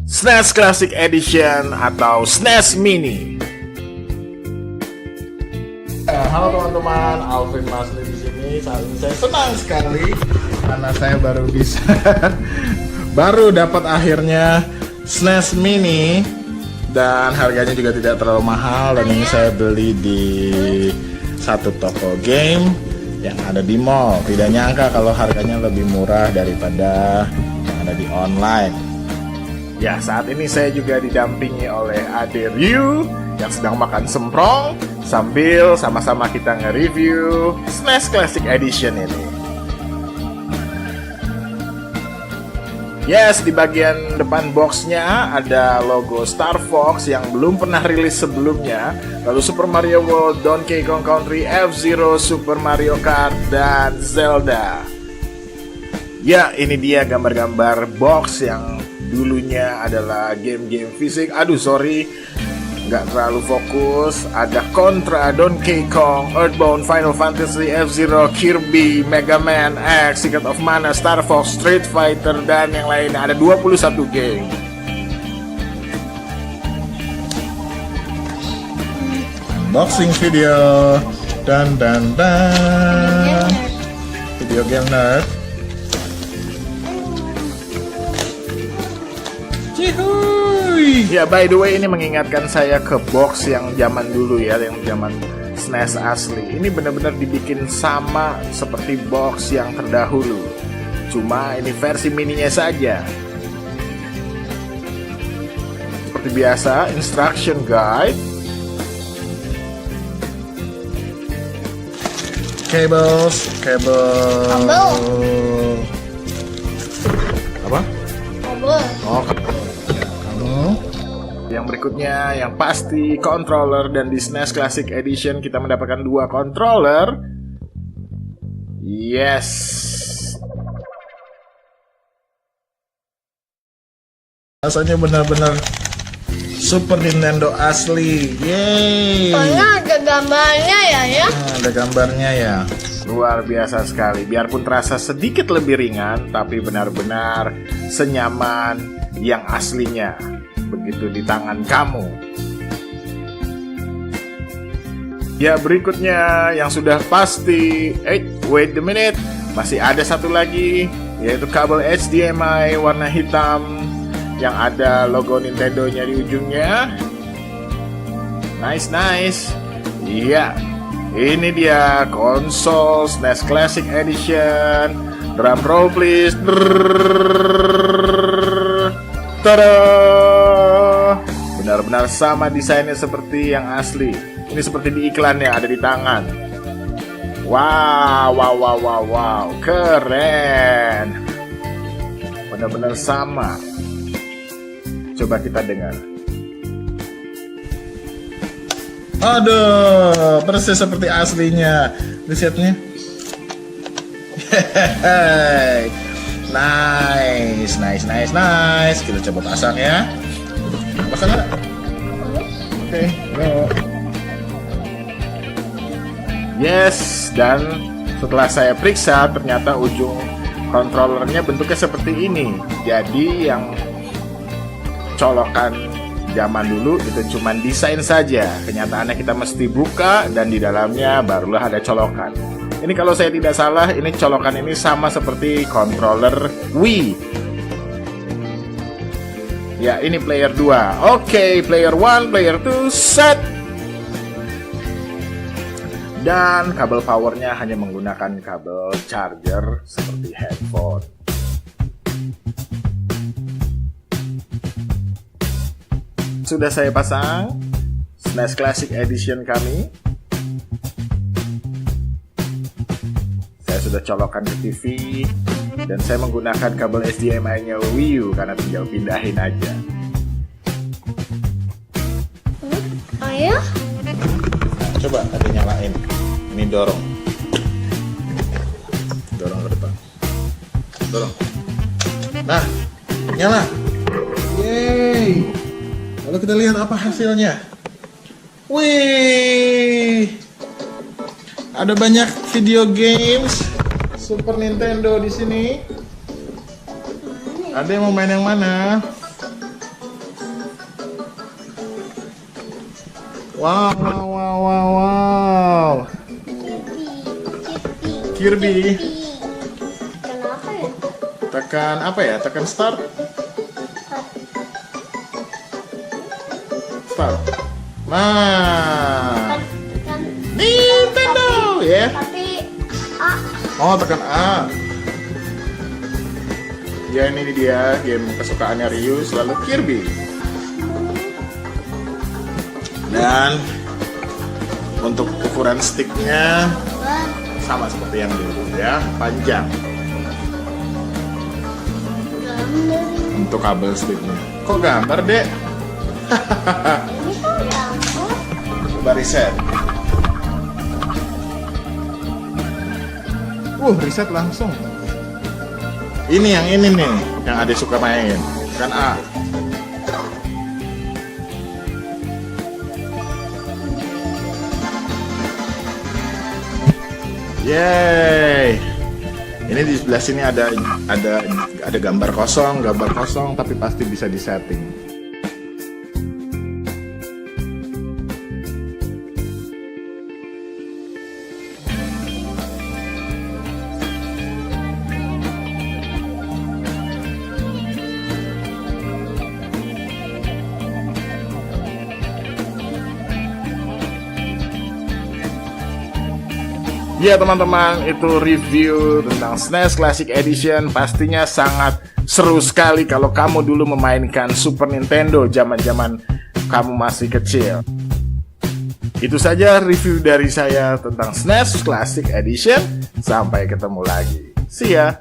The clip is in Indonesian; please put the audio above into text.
SNES Classic Edition atau SNES Mini. Halo teman-teman, Alvin Masli di sini. Saat ini saya senang sekali karena saya baru bisa baru dapat akhirnya SNES Mini dan harganya juga tidak terlalu mahal, dan ini saya beli di satu toko game yang ada di mall. Tidak nyangka kalau harganya lebih murah daripada yang ada di online. Ya, saat ini saya juga didampingi oleh Ade Ryu yang sedang makan semprong sambil sama-sama kita nge-review SNES Classic Edition ini. Yes, di bagian depan boxnya ada logo Star Fox yang belum pernah rilis sebelumnya, lalu Super Mario World, Donkey Kong Country, F-Zero, Super Mario Kart, dan Zelda. Ya, ini dia gambar-gambar box yang dulunya adalah game-game fisik. Aduh, sorry, nggak terlalu fokus. Ada Contra, Donkey Kong, Earthbound, Final Fantasy, F-Zero, Kirby, Mega Man X, Secret of Mana, Star Fox, Street Fighter, dan yang lainnya. Ada 21 game. Unboxing video. Dan video game nerd. Cihuy. Ya, by the way, ini mengingatkan saya ke box yang zaman dulu ya, yang zaman SNES asli. Ini benar-benar dibikin sama seperti box yang terdahulu. Cuma ini versi mininya saja. Seperti biasa, instruction guide, kabel. Apa? Kabel. Oh, yang berikutnya yang pasti controller, dan di SNES Classic Edition kita mendapatkan 2 controller. Yes. Rasanya benar-benar Super Nintendo asli. Yeay. Soalnya ada gambarnya ya. Ada gambarnya ya. Luar biasa sekali. Biarpun terasa sedikit lebih ringan, tapi benar-benar senyaman yang aslinya begitu di tangan kamu. Ya, berikutnya yang sudah pasti, wait a minute, masih ada satu lagi, yaitu kabel HDMI warna hitam yang ada logo Nintendo-nya di ujungnya. Nice. Iya, ini dia konsol SNES Classic Edition. Drum roll please. Tada! Benar-benar sama desainnya seperti yang asli. Ini seperti di iklan yang ada di tangan. Wow, keren. Benar-benar sama. Coba kita dengar. Aduh, persis seperti aslinya. Risetnya. Nice. Kita coba pasang ya. Pasang nggak? Oke, go. Yes, dan setelah saya periksa ternyata ujung kontrolernya bentuknya seperti ini. Jadi yang colokan zaman dulu itu cuma desain saja. Kenyataannya kita mesti buka dan di dalamnya barulah ada colokan. Ini kalau saya tidak salah, ini colokan ini sama seperti controller Wii. Ya, ini player 2. Oke, player 1, player 2, set. Dan kabel powernya hanya menggunakan kabel charger seperti headphone. Sudah saya pasang SNES Classic Edition kami. Saya sudah colokkan ke TV, dan saya menggunakan kabel HDMI-nya Wii U karena tinggal pindahin aja. Ayah? Nah, coba tadi nyalain. Ini dorong ke depan. Dorong. Nah, nyala. Yeay. Lalu kita lihat apa hasilnya. Wih, ada banyak video games Super Nintendo di sini. Ada yang mau main yang mana? Wow, wow, wow, wow, wow. Kirby. Kenapa ya? Tekan apa ya? Tekan start. Start. Nah, Kan, Nintendo ya. tapi A. Oh, tekan A. Ya, ini dia game kesukaannya Ryu, selalu Kirby. Dan untuk ukuran sticknya sama seperti yang dulu ya, panjang. Gambar. Untuk kabel sticknya. Kok gambar, Dek? Ini kok gambar? Coba reset. Reset langsung. Ini yang ini nih, yang Ade suka main. Kan A. Yeay. Ini di sebelah sini ada gambar kosong, tapi pasti bisa disetting. Ya teman-teman, itu review tentang SNES Classic Edition. Pastinya sangat seru sekali kalau kamu dulu memainkan Super Nintendo zaman-zaman kamu masih kecil. Itu saja review dari saya tentang SNES Classic Edition. Sampai ketemu lagi. See ya!